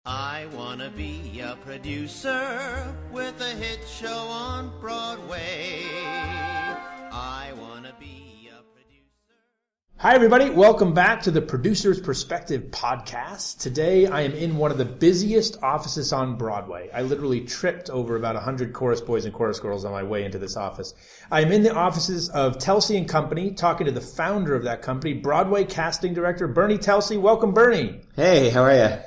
I wanna be a producer with a hit show on Broadway. I wanna be a producer. Hi, everybody. Welcome back to the Producer's Perspective podcast. Today, I am in one of the busiest offices on Broadway. I literally tripped over about 100 chorus boys and chorus girls on my way into this office. I am in the offices of Telsey & Company, talking to the founder of that company, Broadway casting director, Bernie Telsey. Welcome, Bernie. Hey, how are you?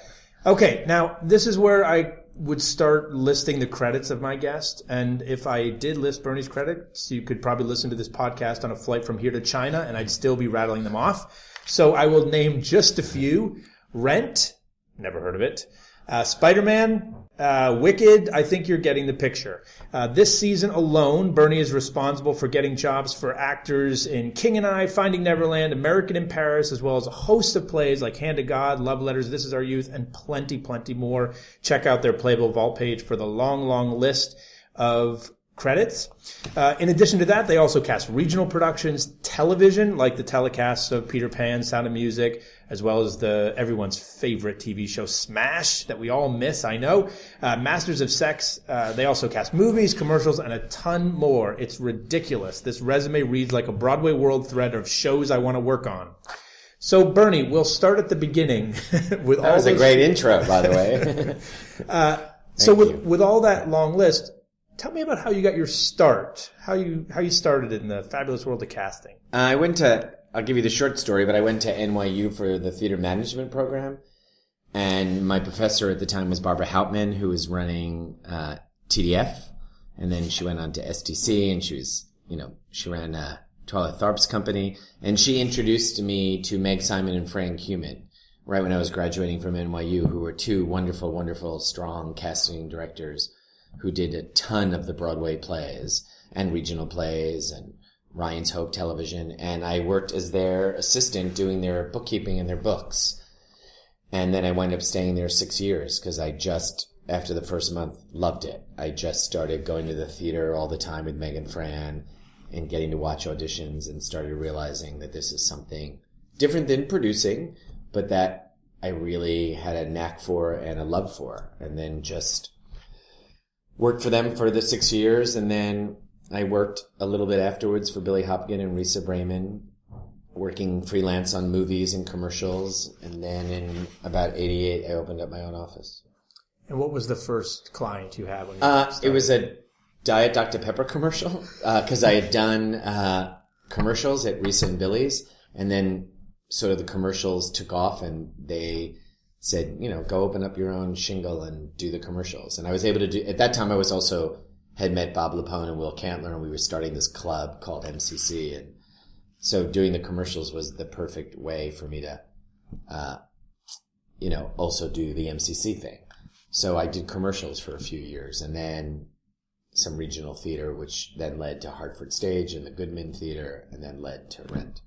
Okay, now, this is where I would start listing the credits of my guest. And if I did list Bernie's credits, you could probably listen to this podcast on a flight from here to China, and I'd still be rattling them off. So I will name just a few. Rent, never heard of it. Spider-Man, Wicked, I think you're getting the picture. This season alone, Bernie is responsible for getting jobs for actors in King and I, Finding Neverland, American in Paris, as well as a host of plays like Hand to God, Love Letters, This Is Our Youth, and plenty, plenty more. Check out their Playbill Vault page for the long, long list of credits. In addition to that, they also cast regional productions, television, like the telecasts of Peter Pan, Sound of Music, as well as everyone's favorite TV show, Smash, that we all miss, I know. Masters of Sex. They also cast movies, commercials, and a ton more. It's ridiculous. This resume reads like a Broadway world thread of shows I want to work on. So, Bernie, we'll start at the beginning. That was a great intro, by the way. With all that long list, tell me about how you got your start, how you started in the fabulous world of casting. I'll give you the short story, but I went to NYU for the theater management program. And my professor at the time was Barbara Hauptman, who was running TDF. And then she went on to STC, and she ran Twilight Tharp's company. And she introduced me to Meg Simon and Frank Human right when I was graduating from NYU, who were two wonderful, wonderful, strong casting directors who did a ton of the Broadway plays and regional plays and Ryan's Hope television. And I worked as their assistant doing their bookkeeping and their books. And then I wound up staying there 6 years because I just, after the first month, loved it. I just started going to the theater all the time with Meg and Fran and getting to watch auditions and started realizing that this is something different than producing, but that I really had a knack for and a love for. And then just worked for them for the 6 years, and then I worked a little bit afterwards for Billy Hopkin and Risa Brayman, working freelance on movies and commercials, and then in about 88, I opened up my own office. And what was the first client you had when you started? It was a Diet Dr. Pepper commercial, because I had done commercials at Risa and Billy's, and then sort of the commercials took off, and they said, go open up your own shingle and do the commercials. And I was able to do, at that time I was also, had met Bob Lapone and Will Cantler, and we were starting this club called MCC. And so doing the commercials was the perfect way for me to, also do the MCC thing. So I did commercials for a few years, and then some regional theater, which then led to Hartford Stage and the Goodman Theater, and then led to Rent.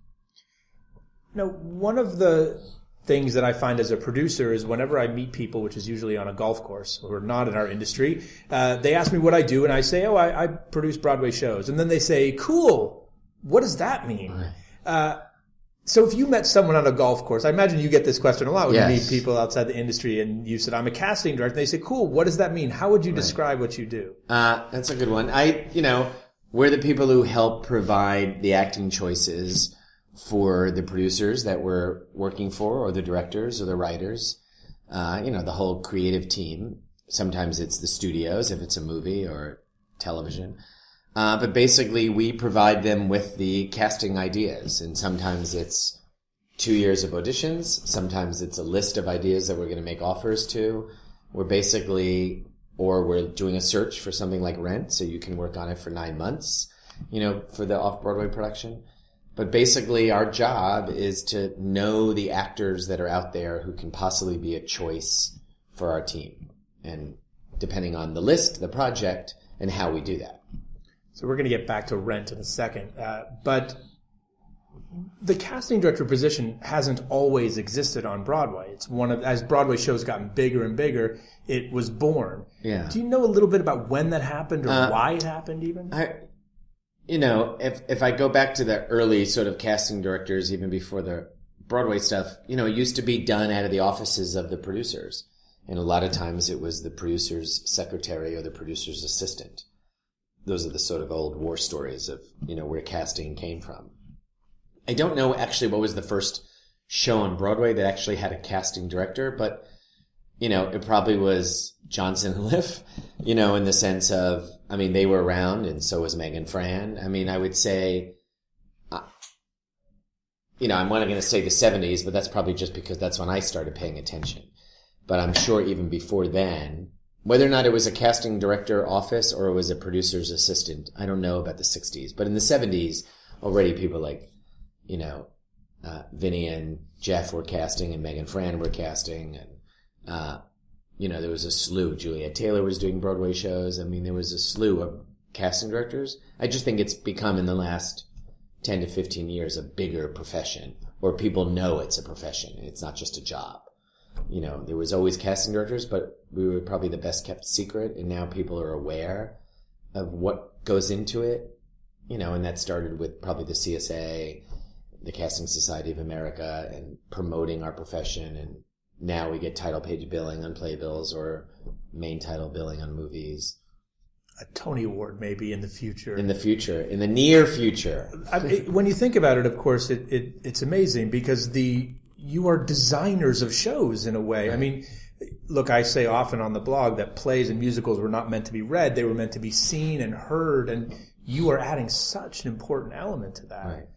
Now, one of the things that I find as a producer is whenever I meet people, which is usually on a golf course, who are not in our industry, they ask me what I do, and I say, I produce Broadway shows. And then they say, cool, what does that mean? So if you met someone on a golf course, I imagine you get this question a lot when you meet people outside the industry, and you said, I'm a casting director. They say, cool, what does that mean? How would you describe what you do? That's a good one. We're the people who help provide the acting choices for the producers that we're working for, or the directors or the writers, the whole creative team. Sometimes it's the studios if it's a movie or television. But basically we provide them with the casting ideas, and sometimes it's 2 years of auditions. Sometimes it's a list of ideas that we're going to make offers to. We're doing a search for something like Rent, so you can work on it for 9 months, for the off-Broadway production. But basically our job is to know the actors that are out there who can possibly be a choice for our team. And depending on the list, the project, and how we do that. So we're going to get back to Rent in a second. But the casting director position hasn't always existed on Broadway. It's as Broadway shows gotten bigger and bigger, it was born. Yeah. Do you know a little bit about when that happened, or why it happened even? If I go back to the early sort of casting directors, even before the Broadway stuff, it used to be done out of the offices of the producers. And a lot of times it was the producer's secretary or the producer's assistant. Those are the sort of old war stories of, where casting came from. I don't know actually what was the first show on Broadway that actually had a casting director, but, it probably was Johnson and Liff, in the sense of, they were around and so was Meg and Fran. I would say, I'm not going to say the 70s, but that's probably just because that's when I started paying attention. But I'm sure even before then, whether or not it was a casting director office or it was a producer's assistant, I don't know about the 60s. But in the 70s, already people like, Vinny and Jeff were casting and Meg and Fran were casting. And, there was a slew. Juliet Taylor was doing Broadway shows. There was a slew of casting directors. I just think it's become in the last 10 to 15 years a bigger profession, or people know it's a profession. It's not just a job. There was always casting directors, but we were probably the best kept secret, and now people are aware of what goes into it, and that started with probably the CSA, the Casting Society of America, and promoting our profession, and now we get title page billing on playbills or main title billing on movies. A Tony Award maybe in the future. In the near future. When you think about it, of course, it's amazing because you are designers of shows in a way. Right. Look, I say often on the blog that plays and musicals were not meant to be read. They were meant to be seen and heard, and you are adding such an important element to that. Right.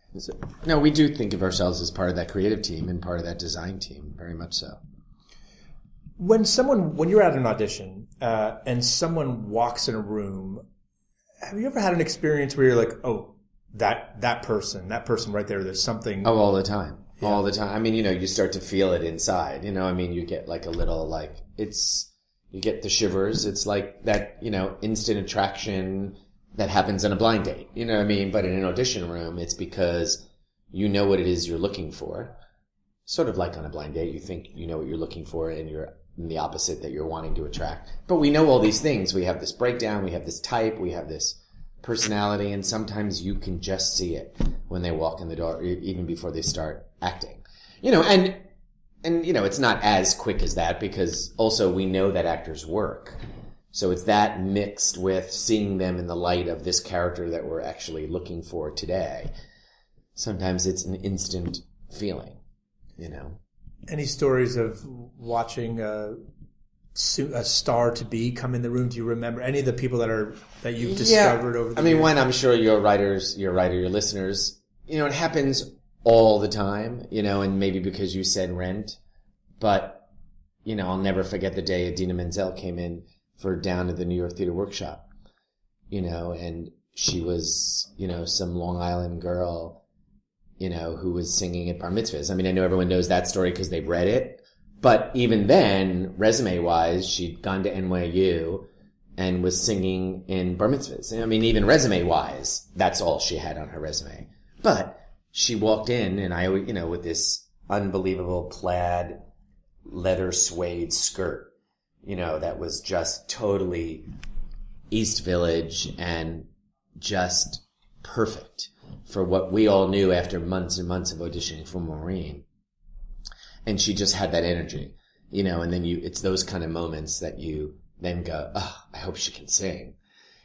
No, we do think of ourselves as part of that creative team and part of that design team, very much so. When you're at an audition and someone walks in a room, have you ever had an experience where you're like, oh, that person right there, there's something... Oh, all the time. Yeah. All the time. You start to feel it inside. You get like a little, you get the shivers. It's like that, instant attraction that happens on a blind date. But in an audition room, it's because you know what it is you're looking for. Sort of like on a blind date, you think you know what you're looking for and you're in the opposite that you're wanting to attract. But we know all these things. We have this breakdown, we have this type, we have this personality, and sometimes you can just see it when they walk in the door, even before they start acting. And it's not as quick as that because also we know that actors work. So it's that mixed with seeing them in the light of this character that we're actually looking for today. Sometimes it's an instant feeling, Any stories of watching a star-to-be come in the room? Do you remember any of the people that you've discovered over the years? When I'm sure your listeners, it happens all the time, and maybe because you said Rent, but, I'll never forget the day Idina Menzel came in for Down at the New York Theater Workshop, and she was, some Long Island girl, who was singing at bar mitzvahs. I know everyone knows that story because they've read it. But even then, resume-wise, she'd gone to NYU and was singing in bar mitzvahs. Even resume-wise, that's all she had on her resume. But she walked in, and with this unbelievable plaid leather suede skirt, that was just totally East Village and just perfect for what we all knew after months and months of auditioning for Maureen. And she just had that energy, and then it's those kind of moments that you then go, oh, I hope she can sing.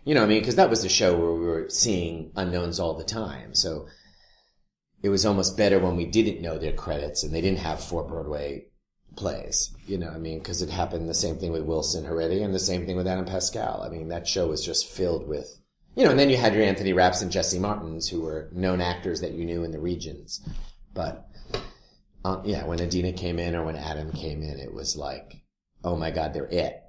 Because that was the show where we were seeing unknowns all the time. So it was almost better when we didn't know their credits and they didn't have 4 Broadway plays, because it happened the same thing with Wilson Heredia and the same thing with Adam Pascal. that show was just filled with, and then you had your Anthony Rapps and Jesse Martins, who were known actors that you knew in the regions. But, when Idina came in or when Adam came in, it was like, oh my God, they're it.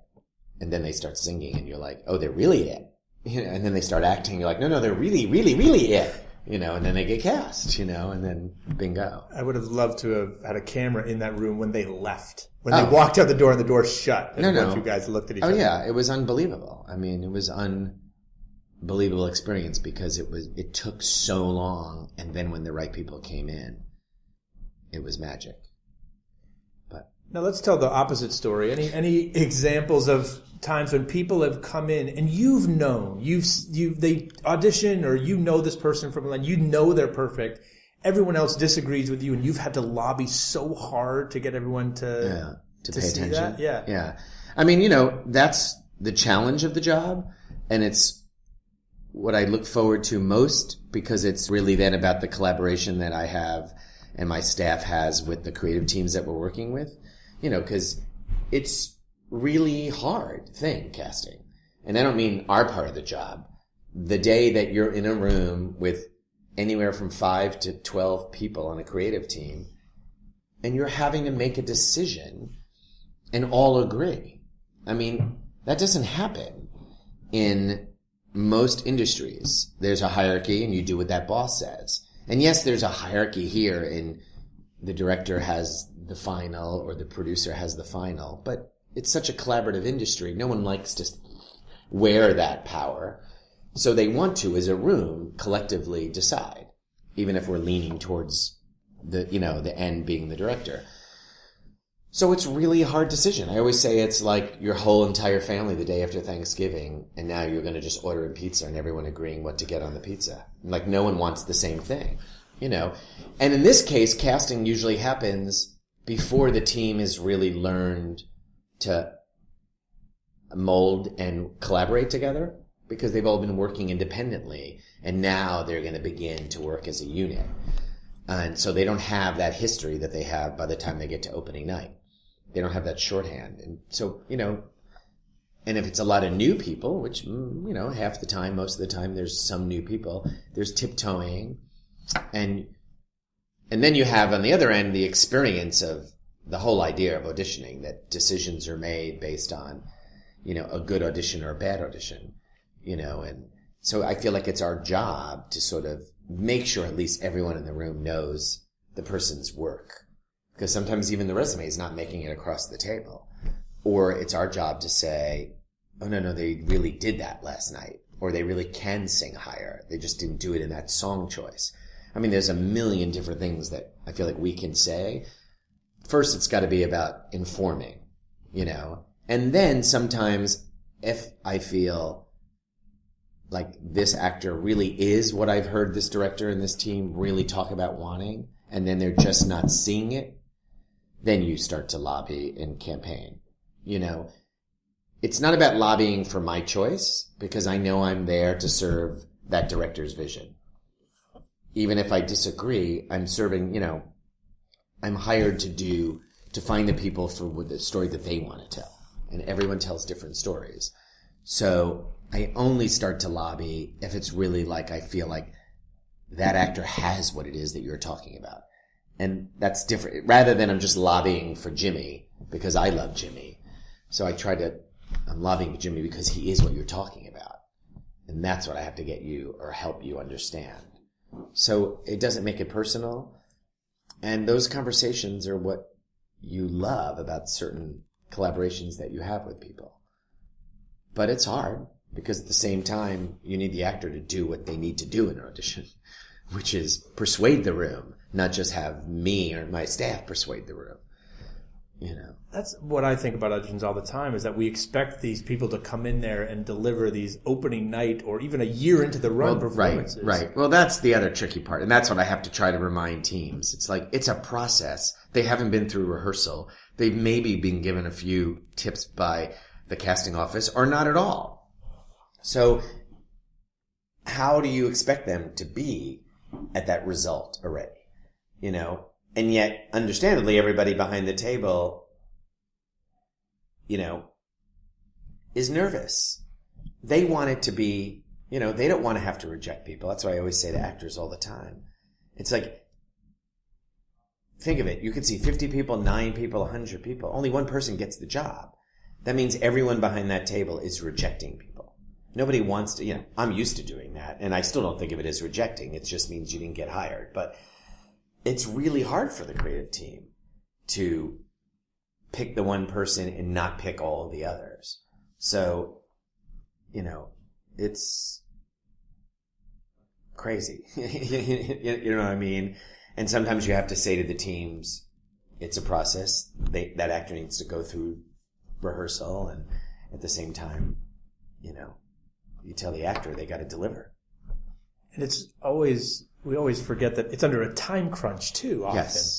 And then they start singing and you're like, oh, they're really it. And then they start acting. You're like, no, they're really, really, really it. And then they get cast, and then bingo. I would have loved to have had a camera in that room when they left. When they walked out the door and the door shut. And No. you guys looked at each other. Oh, yeah. It was unbelievable. It was unbelievable experience because it took so long. And then when the right people came in, it was magic. But now let's tell the opposite story. Any examples of times when people have come in and you've known, they audition or this person from they're perfect. Everyone else disagrees with you and you've had to lobby so hard to get everyone to to pay see attention. that? Yeah. Yeah. I mean, that's the challenge of the job, and it's what I look forward to most, because it's really then about the collaboration that I have and my staff has with the creative teams that we're working with, because it's really hard thing, casting. And I don't mean our part of the job. The day that you're in a room with anywhere from 5 to 12 people on a creative team, and you're having to make a decision and all agree. I mean, that doesn't happen in most industries. There's a hierarchy and you do what that boss says. And yes, there's a hierarchy here, and the director has the final or the producer has the final, but it's such a collaborative industry. No one likes to wear that power. So they want to, as a room, collectively decide, even if we're leaning towards the end being the director. So it's really a hard decision. I always say it's like your whole entire family the day after Thanksgiving, and now you're going to just order a pizza and everyone agreeing what to get on the pizza. Like, no one wants the same thing, And in this case, casting usually happens before the team has really learned to mold and collaborate together, because they've all been working independently, and now they're going to begin to work as a unit. And so they don't have that history that they have by the time they get to opening night. They don't have that shorthand. And so, and if it's a lot of new people, which, half the time, most of the time, there's some new people, there's tiptoeing. And then you have on the other end the experience of the whole idea of auditioning, that decisions are made based on, a good audition or a bad audition, and so I feel like it's our job to sort of make sure at least everyone in the room knows the person's work. Because sometimes even the resume is not making it across the table. Or it's our job to say, oh, no, they really did that last night. Or they really can sing higher. They just didn't do it in that song choice. I mean, there's a million different things that I feel like we can say. First, it's got to be about informing, And then sometimes if I feel like this actor really is what I've heard this director and this team really talk about wanting, and then they're just not seeing it, then you start to lobby and campaign. It's not about lobbying for my choice, because I know I'm there to serve that director's vision. Even if I disagree, I'm serving, I'm hired to find the people for the story that they want to tell. And everyone tells different stories. So I only start to lobby if it's really like I feel like that actor has what it is that you're talking about. And that's different, rather than I'm just lobbying for Jimmy because I love Jimmy. So I'm lobbying for Jimmy because he is what you're talking about. And that's what I have to get you or help you understand. So it doesn't make it personal. And those conversations are what you love about certain collaborations that you have with people. But it's hard, because at the same time, you need the actor to do what they need to do in an audition, which is persuade the room, not just have me or my staff persuade the room. That's what I think about auditions all the time, is that we expect these people to come in there and deliver these opening night or even a year into the run performances. Right. Well, that's the other tricky part. And that's what I have to try to remind teams. It's like, it's a process. They haven't been through rehearsal. They've maybe been given a few tips by the casting office or not at all. So how do you expect them to be at that result already? And yet, understandably, everybody behind the table, is nervous. They want it to be, they don't want to have to reject people. That's why I always say to actors all the time. It's like, think of it. You could see 50 people, 9 people, 100 people. Only one person gets the job. That means everyone behind that table is rejecting people. Nobody wants to, I'm used to doing that, and I still don't think of it as rejecting. It just means you didn't get hired. But it's really hard for the creative team to pick the one person and not pick all of the others. So, it's crazy. You know what I mean? And sometimes you have to say to the teams, it's a process. That actor needs to go through rehearsal, and at the same time, you tell the actor they got to deliver. And it's always we always forget that it's under a time crunch too often.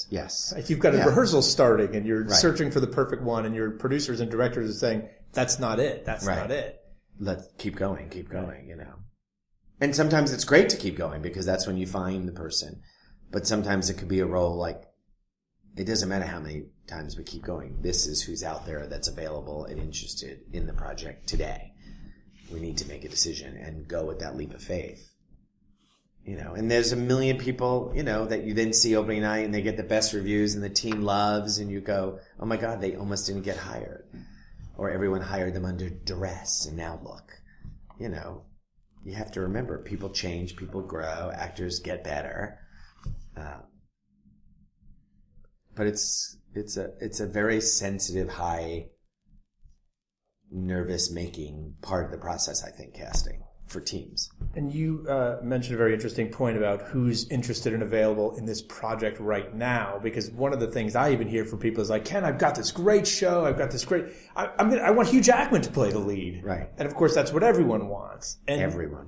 Yes. Like you've got a rehearsal starting and you're Right. searching for the perfect one and your producers and directors are saying, that's not it. That's Right. not it. Let's keep going, you know. And sometimes it's great to keep going because that's when you find the person. But sometimes it could be a role like, it doesn't matter how many times we keep going. This is who's out there that's available and interested in the project today. We need to make a decision and go with that leap of faith. You know, and there's a million people, you know, that you then see opening night and they get the best reviews and the team loves and you go, oh my God, they almost didn't get hired. Or everyone hired them under duress and now look. You know, you have to remember people change, people grow, actors get better. But it's a very sensitive, high, nervous making part of the process, I think, casting for teams. And you mentioned a very interesting point about who's interested and available in this project right now. Because one of the things I even hear from people is like, Ken, I've got this great show. I've got this great. I want Hugh Jackman to play the lead. Right. And of course, that's what everyone wants. And Everyone.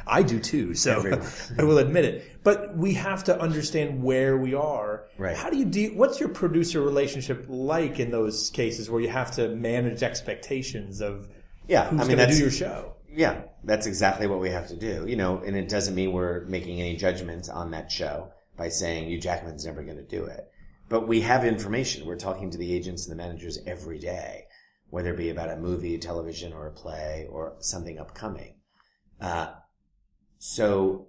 I do too. So I will admit it. But we have to understand where we are. Right. How do you what's your producer relationship like in those cases where you have to manage expectations of who's going to do your show? Yeah, that's exactly what we have to do. You know, and it doesn't mean we're making any judgments on that show by saying Hugh Jackman's never going to do it. But we have information. We're talking to the agents and the managers every day, whether it be about a movie, television, or a play, or something upcoming. So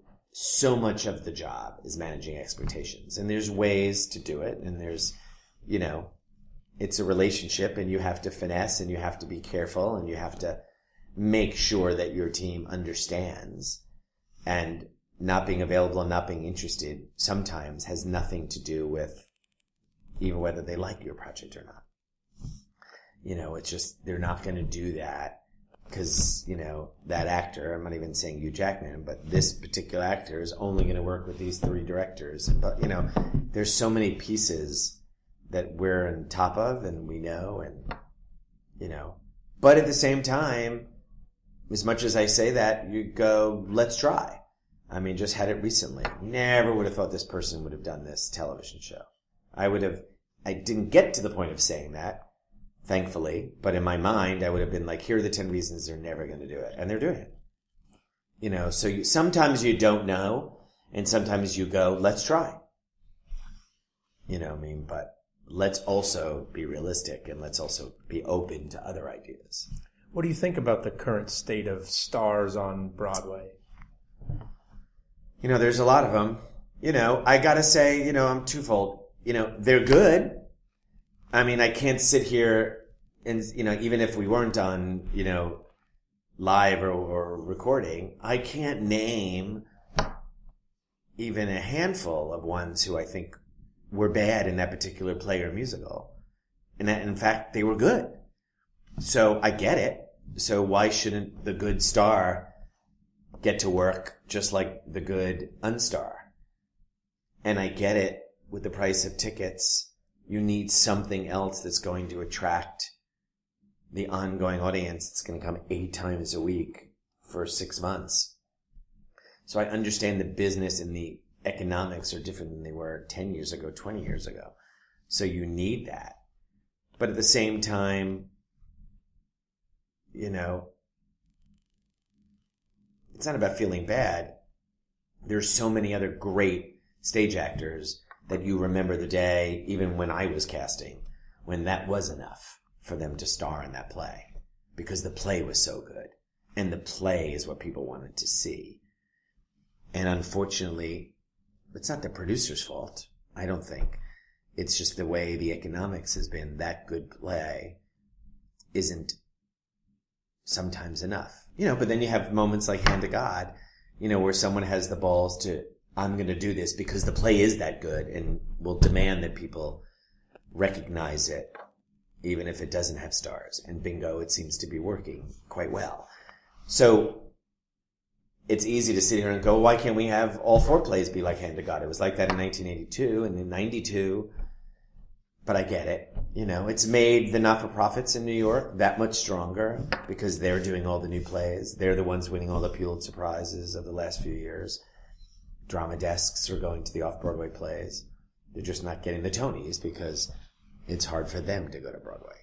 much of the job is managing expectations. And there's ways to do it. And there's, you know, it's a relationship and you have to finesse and you have to be careful and you have to make sure that your team understands. And not being available and not being interested sometimes has nothing to do with even whether they like your project or not. You know, it's just, they're not going to do that because, you know, that actor, I'm not even saying Hugh Jackman, but this particular actor is only going to work with these 3 directors. But, you know, there's so many pieces that we're on top of and we know and, you know, but at the same time, as much as I say that, you go, let's try. I mean, just had it recently. Never would have thought this person would have done this television show. I didn't get to the point of saying that, thankfully, but in my mind, I would have been like, here are the 10 reasons they're never going to do it. And they're doing it. You know, so sometimes you don't know, and sometimes you go, let's try. You know what I mean? But let's also be realistic, and let's also be open to other ideas. What do you think about the current state of stars on Broadway? You know, there's a lot of them. You know, I gotta say, you know, I'm twofold. You know, they're good. I mean, I can't sit here and, you know, even if we weren't on, you know, live or recording, I can't name even a handful of ones who I think were bad in that particular play or musical. And that, in fact, they were good. So I get it. So why shouldn't the good star get to work just like the good unstar? And I get it. With the price of tickets, you need something else that's going to attract the ongoing audience that's going to come 8 times a week for 6 months. So I understand the business and the economics are different than they were 10 years ago, 20 years ago. So you need that. But at the same time, you know, it's not about feeling bad. There's so many other great stage actors that you remember the day, even when I was casting, when that was enough for them to star in that play. Because the play was so good. And the play is what people wanted to see. And unfortunately, it's not the producer's fault, I don't think. It's just the way the economics has been. That good play isn't sometimes enough. You know, but then you have moments like Hand to God, you know, where someone has the balls to, I'm going to do this because the play is that good and will demand that people recognize it, even if it doesn't have stars. And bingo, it seems to be working quite well. So it's easy to sit here and go, why can't we have all 4 plays be like Hand to God? It was like that in 1982 and in 92. But I get it. You know, it's made the not-for-profits in New York that much stronger because they're doing all the new plays. They're the ones winning all the Pulitzer Prizes of the last few years. drama desks are going to the off-Broadway plays. They're just not getting the Tonys because it's hard for them to go to Broadway,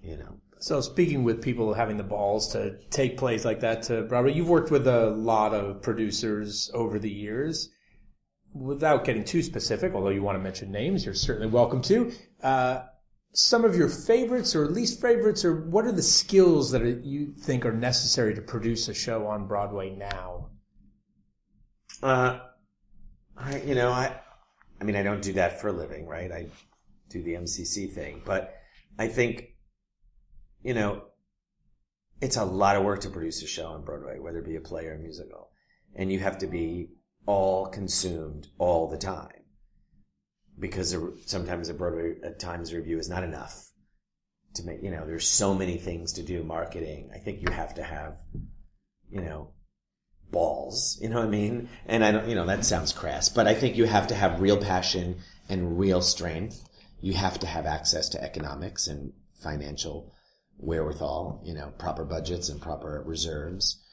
you know. So speaking with people having the balls to take plays like that to Broadway, you've worked with a lot of producers over the years. Without getting too specific, although you want to mention names, you're certainly welcome to. Some of your favorites or least favorites, or what are the skills that you think are necessary to produce a show on Broadway now? I don't do that for a living, right? I do the MCC thing, but I think, you know, it's a lot of work to produce a show on Broadway, whether it be a play or a musical. And you have to be all consumed all the time. Because sometimes a Broadway Times review is not enough to make, you know, there's so many things to do, marketing. I think you have to have, you know, balls, you know what I mean? And I don't, you know, that sounds crass, but I think you have to have real passion and real strength. You have to have access to economics and financial wherewithal, you know, proper budgets and proper reserves.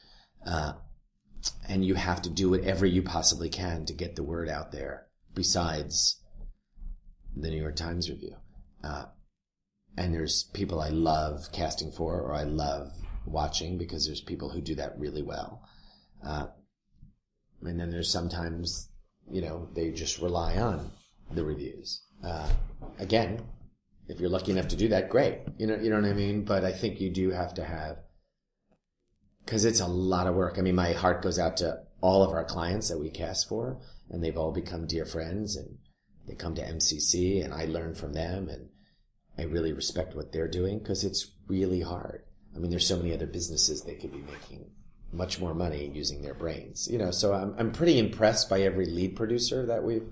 And you have to do whatever you possibly can to get the word out there besides the New York Times review. And there's people I love casting for, or I love watching, because there's people who do that really well. And then there's sometimes, you know, they just rely on the reviews. Again, if you're lucky enough to do that, great. You know what I mean? But I think you do have to have, because it's a lot of work. I mean, my heart goes out to all of our clients that we cast for, and they've all become dear friends, and they come to MCC, and I learn from them, and I really respect what they're doing, because it's really hard. I mean, there's so many other businesses they could be making much more money using their brains, you know. So I'm pretty impressed by every lead producer that we've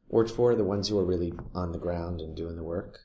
worked for, the ones who are really on the ground and doing the work.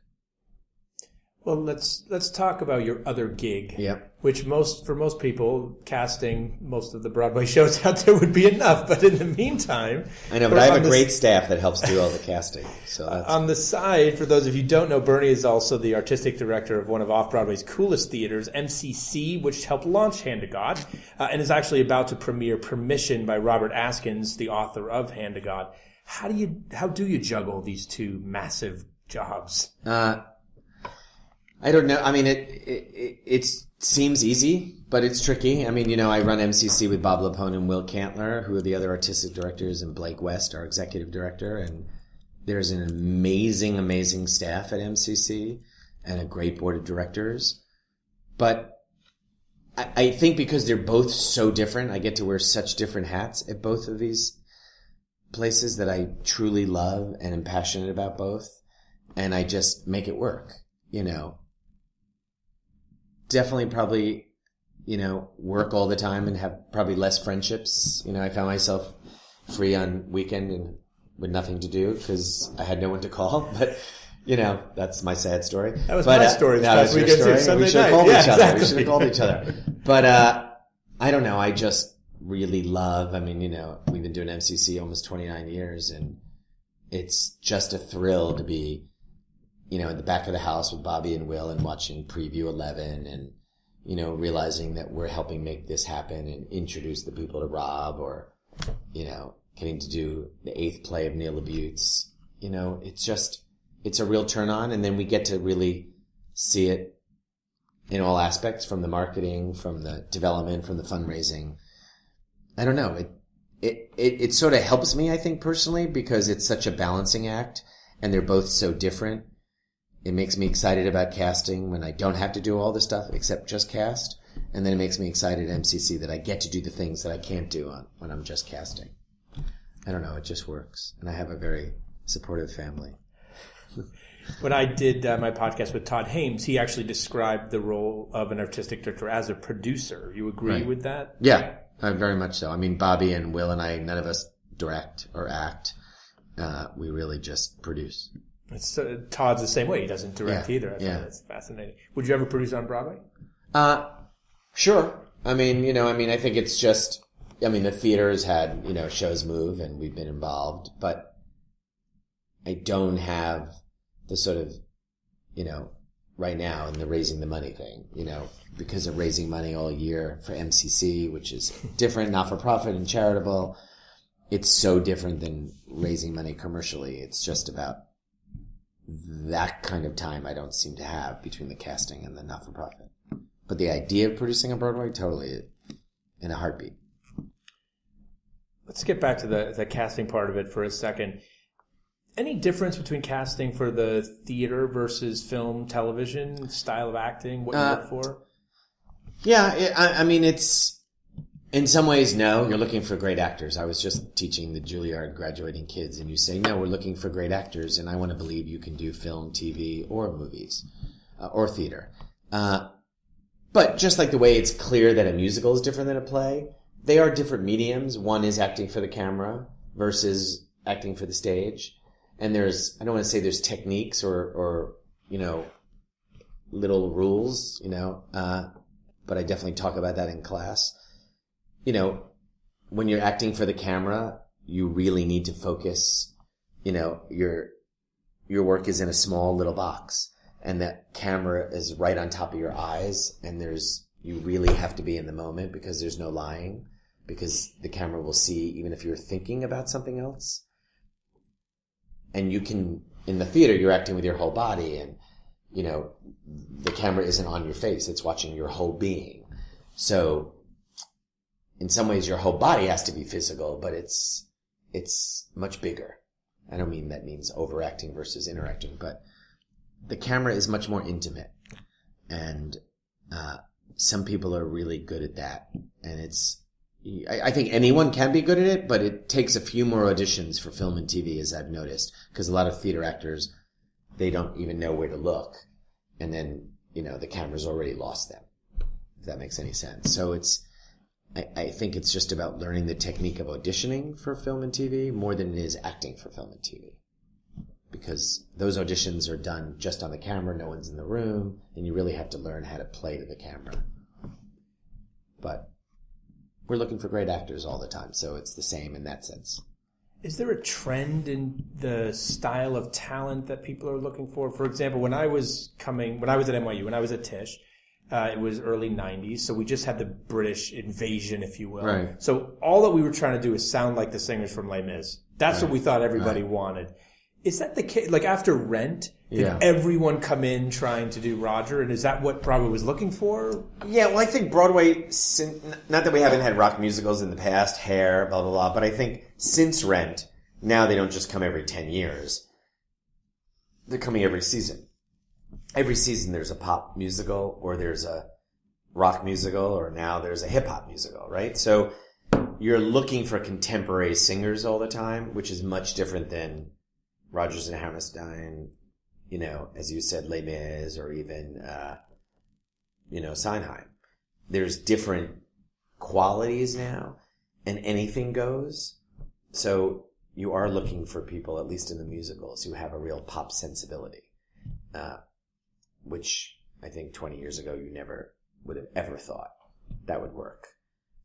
Well, let's talk about your other gig. Yep. Which for most people, casting most of the Broadway shows out there would be enough. But in the meantime, I know, but I have a great staff that helps do all the casting. So that's... On the side, for those of you who don't know, Bernie is also the artistic director of one of Off-Broadway's coolest theaters, MCC, which helped launch Hand to God, and is actually about to premiere Permission by Robert Askins, the author of Hand to God. How do you juggle these two massive jobs? I don't know. I mean, it seems easy, but it's tricky. I mean, you know, I run MCC with Bob Lapone and Will Cantler, who are the other artistic directors, and Blake West, our executive director. And there's an amazing, amazing staff at MCC and a great board of directors. But I think because they're both so different, I get to wear such different hats at both of these places that I truly love and am passionate about both. And I just make it work, you know. Definitely probably, you know, work all the time and have probably less friendships. You know, I found myself free on weekend and with nothing to do because I had no one to call. But, you know, that's my sad story. That was my story. That was your story. We should have called each other. We should have called each other. But I don't know. I just really love, I mean, you know, we've been doing MCC almost 29 years, and it's just a thrill to be, you know, in the back of the house with Bobby and Will and watching Preview 11 and, you know, realizing that we're helping make this happen and introduce the people to Rob, or, you know, getting to do the 8th play of Neil LaBute's. You know, it's a real turn on, and then we get to really see it in all aspects, from the marketing, from the development, from the fundraising. I don't know. It sort of helps me, I think, personally, because it's such a balancing act and they're both so different. It makes me excited about casting when I don't have to do all this stuff except just cast. And then it makes me excited at MCC that I get to do the things that I can't do when I'm just casting. I don't know. It just works. And I have a very supportive family. When I did my podcast with Todd Hames, he actually described the role of an artistic director as a producer. You agree with that? Yeah, very much so. I mean, Bobby and Will and I, none of us direct or act. We really just produce. Todd's the same way. He doesn't direct either. I find that's fascinating. Would you ever produce on Broadway? Sure. I mean, you know, I think it's just, I mean, the theater has had, you know, shows move and we've been involved, but I don't have the sort of, you know, right now in the raising the money thing, you know, because of raising money all year for MCC, which is different, not for profit and charitable. it's so different than raising money commercially. It's just about that kind of time I don't seem to have between the casting and the not-for-profit. But the idea of producing on Broadway, totally in a heartbeat. Let's get back to the casting part of it for a second. Any difference between casting for the theater versus film, television, style of acting, what you look for? Yeah, I mean, it's... In some ways, no. You're looking for great actors. I was just teaching the Juilliard graduating kids, and you say, no, we're looking for great actors, and I want to believe you can do film, TV, or movies, or theater. But just like the way it's clear that a musical is different than a play, they are different mediums. One is acting for the camera versus acting for the stage. And there's, I don't want to say there's techniques or little rules, but I definitely talk about that in class. When you're acting for the camera, you really need to focus. Your work is in a small little box, and that camera is right on top of your eyes, and you really have to be in the moment because there's no lying, because the camera will see even if you're thinking about something else. And in the theater, you're acting with your whole body, and, the camera isn't on your face, it's watching your whole being. So, in some ways, your whole body has to be physical, but it's much bigger. I don't mean that means overacting versus interacting, but the camera is much more intimate. And some people are really good at that. And I think anyone can be good at it, but it takes a few more auditions for film and TV, as I've noticed, because a lot of theater actors, they don't even know where to look. And then, the camera's already lost them, if that makes any sense. So I think it's just about learning the technique of auditioning for film and TV more than it is acting for film and TV. Because those auditions are done just on the camera, no one's in the room, and you really have to learn how to play to the camera. But we're looking for great actors all the time, so it's the same in that sense. Is there a trend in the style of talent that people are looking for? For example, when I was at NYU, when I was at Tisch, it was early 90s, so we just had the British invasion, if you will. Right. So all that we were trying to do is sound like the singers from Les Mis. That's what we thought everybody wanted. Is that the case? Like after Rent, did everyone come in trying to do Roger? And is that what Broadway was looking for? Yeah, well, I think Broadway, not that we haven't had rock musicals in the past, Hair, blah, blah, blah, but I think since Rent, now they don't just come every 10 years. They're coming every season. Every season there's a pop musical, or there's a rock musical, or now there's a hip-hop musical, right? So you're looking for contemporary singers all the time, which is much different than Rodgers and Hammerstein, as you said, Les Mis, or even, Sondheim. There's different qualities now, and anything goes. So you are looking for people, at least in the musicals, who have a real pop sensibility, which I think 20 years ago you never would have ever thought that would work.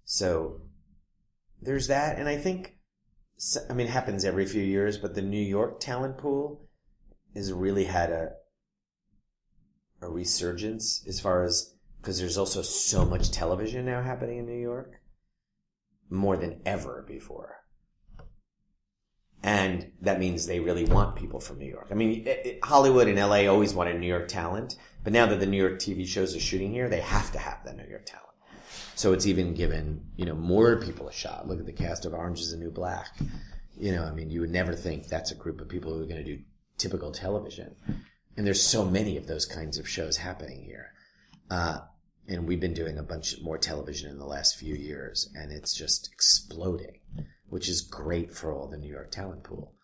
So there's that, and I think, it happens every few years, but the New York talent pool has really had a resurgence as far as, because there's also so much television now happening in New York, more than ever before. And that means they really want people from New York. Hollywood and LA always wanted New York talent, but now that the New York TV shows are shooting here, they have to have that New York talent. So it's even given, more people a shot. Look at the cast of Orange is the New Black. You would never think that's a group of people who are going to do typical television. And there's so many of those kinds of shows happening here. And we've been doing a bunch more television in the last few years, and it's just exploding, which is great for all the New York talent pool.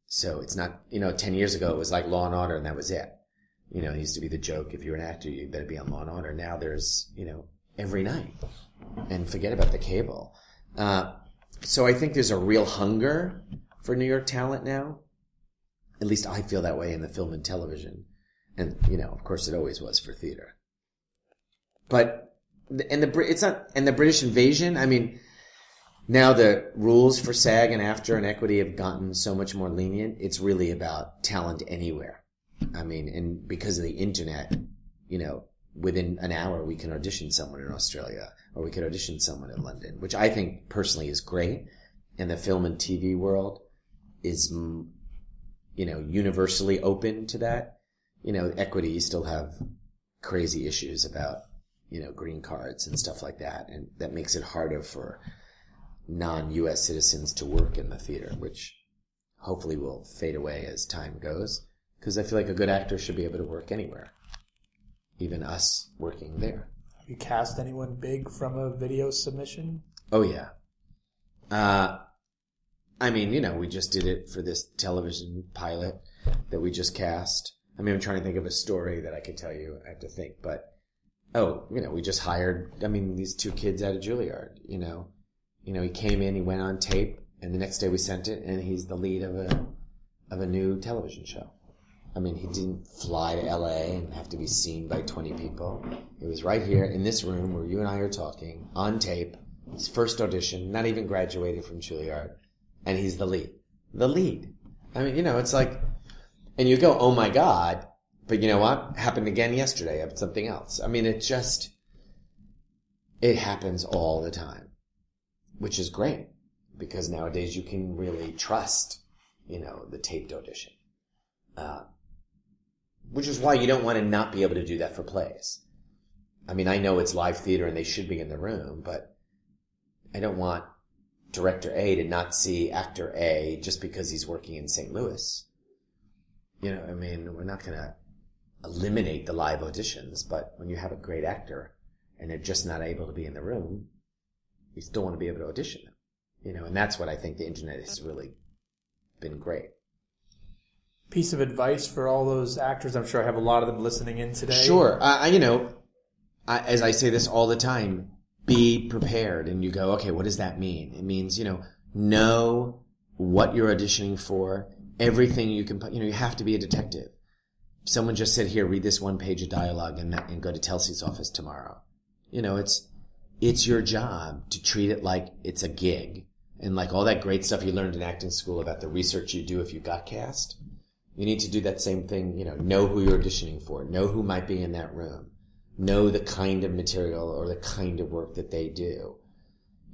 So it's not, 10 years ago it was like Law and Order and that was it. It used to be the joke, if you're an actor, you better be on Law and Order. Now there's, every night. And forget about the cable. So I think there's a real hunger for New York talent now. At least I feel that way in the film and television. And, of course it always was for theater. But, and the British invasion, now the rules for SAG and AFTRA and equity have gotten so much more lenient. It's really about talent anywhere. And because of the internet, within an hour we can audition someone in Australia, or we could audition someone in London, which I think personally is great, and the film and TV world is, universally open to that. Equity, you still have crazy issues about, green cards and stuff like that. And that makes it harder for non-U.S. citizens to work in the theater, which hopefully will fade away as time goes. Because I feel like a good actor should be able to work anywhere, even us working there. Have you cast anyone big from a video submission? Oh, yeah. We just did it for this television pilot that we just cast. I'm trying to think of a story that I could tell you. I have to think. But, we just hired, these two kids out of Juilliard, he came in, he went on tape, and the next day we sent it, and he's the lead of a new television show. He didn't fly to LA and have to be seen by 20 people. It was right here in this room where you and I are talking, on tape, his first audition, not even graduated from Juilliard, and he's the lead. The lead. It's like, and you go, oh my God, but you know what? Happened again yesterday of something else. It happens all the time, which is great, because nowadays you can really trust, the taped audition. Which is why you don't want to not be able to do that for plays. I know it's live theater and they should be in the room, but I don't want director A to not see actor A just because he's working in St. Louis. We're not going to eliminate the live auditions, but when you have a great actor and they're just not able to be in the room, you still want to be able to audition them. And that's what I think the internet has really been great. Piece of advice for all those actors? I'm sure I have a lot of them listening in today. Sure. As I say this all the time, be prepared. And you go, okay, what does that mean? It means, know what you're auditioning for, everything you can put, you have to be a detective. Someone just said, here, read this one page of dialogue and go to Telsey's office tomorrow. It's your job to treat it like it's a gig. And like all that great stuff you learned in acting school about the research you do if you got cast. You need to do that same thing, know who you're auditioning for, know who might be in that room, know the kind of material or the kind of work that they do,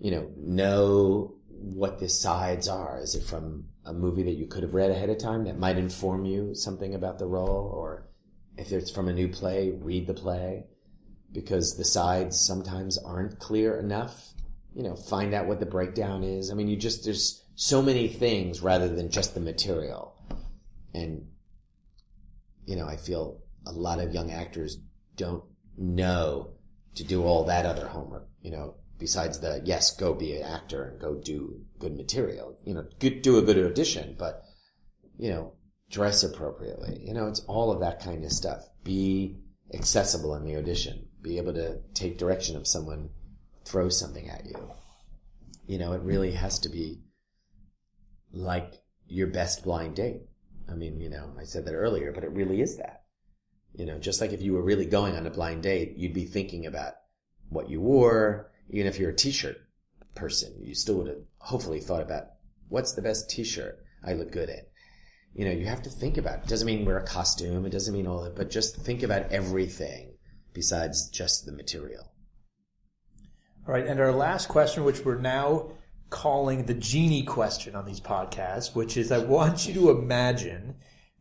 know what the sides are. Is it from a movie that you could have read ahead of time that might inform you something about the role? Or if it's from a new play, read the play, because the sides sometimes aren't clear enough. Find out what the breakdown is. There's so many things rather than just the material. And, I feel a lot of young actors don't know to do all that other homework, besides the, yes, go be an actor and go do good material, do a good audition, but, dress appropriately. It's all of that kind of stuff. Be accessible in the audition. Be able to take direction if someone throws something at you. It really has to be like your best blind date. I said that earlier, but it really is that. Just like if you were really going on a blind date, you'd be thinking about what you wore. Even if you're a t-shirt person, you still would have hopefully thought about what's the best t-shirt I look good in. You have to think about it. It doesn't mean wear a costume. It doesn't mean all that, but just think about everything besides just the material. All right. And our last question, which we're now calling the Genie Question on these podcasts, which is, I want you to imagine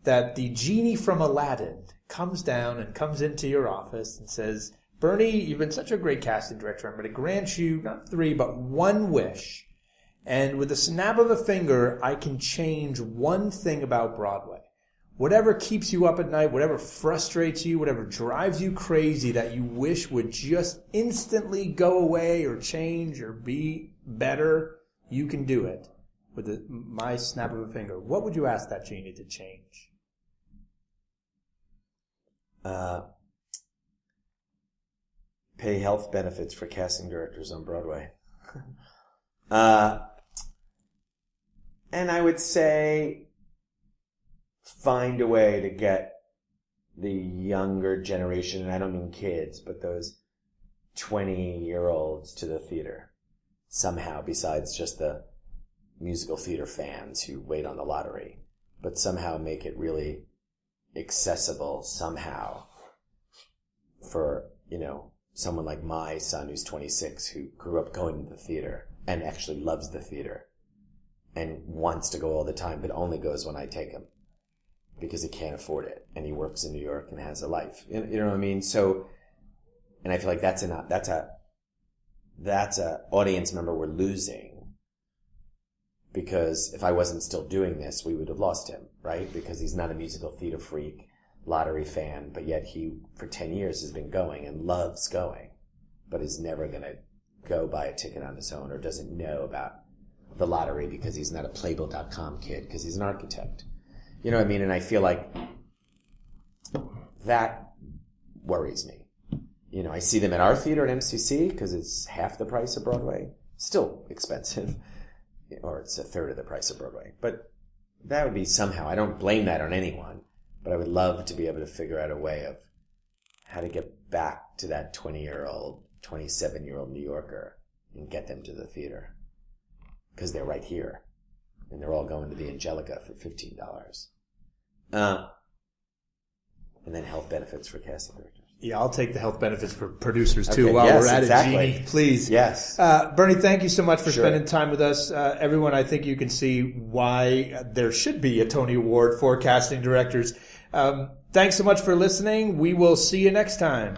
that the genie from Aladdin comes down and comes into your office and says, Bernie, you've been such a great casting director. I'm going to grant you not 3, but 1 wish. And with the snap of a finger, I can change one thing about Broadway. Whatever keeps you up at night, whatever frustrates you, whatever drives you crazy that you wish would just instantly go away or change or be better, you can do it with my snap of a finger. What would you ask that genie to change? Pay health benefits for casting directors on Broadway. And I would say find a way to get the younger generation, and I don't mean kids, but those 20-year-olds to the theater somehow, besides just the musical theater fans who wait on the lottery, but somehow make it really accessible somehow for, someone like my son who's 26 who grew up going to the theater and actually loves the theater. and wants to go all the time, but only goes when I take him because he can't afford it, and he works in New York and has a life. You know what I mean? So, and I feel like that's a audience member we're losing, because if I wasn't still doing this, we would have lost him, right? Because he's not a musical theater freak, lottery fan, but yet he, for 10 years, has been going and loves going, but is never going to go buy a ticket on his own, or doesn't know about the lottery because he's not a Playbill.com kid, because he's an architect. You know what I mean? And I feel like that worries me. You know, I see them at our theater at MCC because it's half the price of Broadway. Still expensive. Or it's a third of the price of Broadway. But that would be somehow, I don't blame that on anyone, but I would love to be able to figure out a way of how to get back to that 20-year-old, 27-year-old New Yorker and get them to the theater. Because they're right here. And they're all going to the Angelica for $15. And then health benefits for casting directors. Yeah, I'll take the health benefits for producers too. Okay, while yes, we're at exactly. it, Genie, please. Yes. Bernie, thank you so much for Sure. spending time with us. Everyone, I think you can see why there should be a Tony Award for casting directors. Thanks so much for listening. We will see you next time.